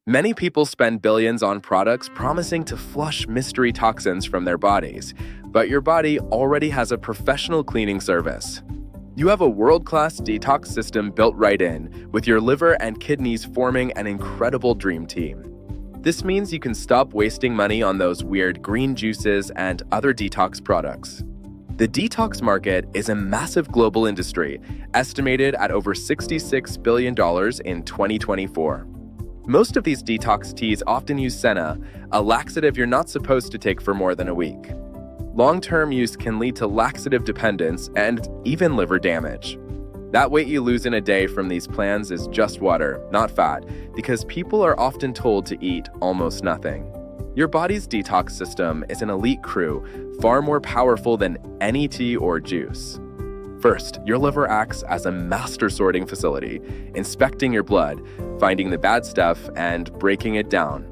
Many people spend billions on products promising to flush mystery toxins from their bodies, but your body already has a professional cleaning service. You have a world-class detox system built right in, with your liver and kidneys forming an incredible dream team. This means you can stop wasting money on those weird green juices and other detox products. The detox market is a massive global industry, estimated at over $66 billion in 2024. Most of these detox teas often use senna, a laxative you're not supposed to take for more than a week. Long-term use can lead to laxative dependence and even liver damage. That weight you lose in a day from these plans is just water, not fat, because people are often told to eat almost nothing. Your body's detox system is an elite crew, far more powerful than any tea or juice. First, your liver acts as a master sorting facility, inspecting your blood, finding the bad stuff, and breaking it down.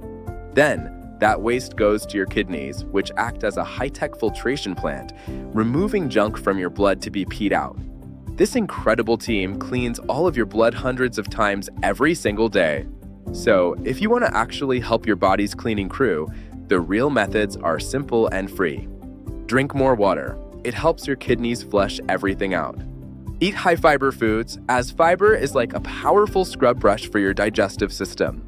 Then, that waste goes to your kidneys, which act as a high-tech filtration plant, removing junk from your blood to be peed out. This incredible team cleans all of your blood hundreds of times every single day. So, if you want to actually help your body's cleaning crew, the real methods are simple and free. Drink more water. It helps your kidneys flush everything out. Eat high-fiber foods, as fiber is like a powerful scrub brush for your digestive system.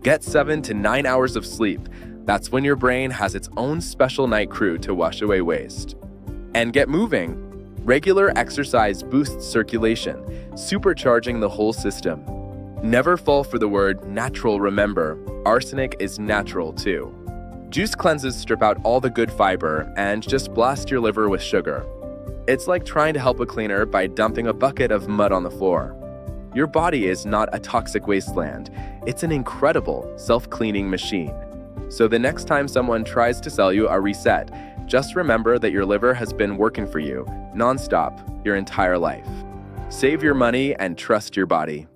Get 7 to 9 hours of sleep. That's when your brain has its own special night crew to wash away waste. And get moving. Regular exercise boosts circulation, supercharging the whole system. Never fall for the word natural, remember. Arsenic is natural too. Juice cleanses strip out all the good fiber and just blast your liver with sugar. It's like trying to help a cleaner by dumping a bucket of mud on the floor. Your body is not a toxic wasteland. It's an incredible self-cleaning machine. So the next time someone tries to sell you a reset, just remember that your liver has been working for you nonstop your entire life. Save your money and trust your body.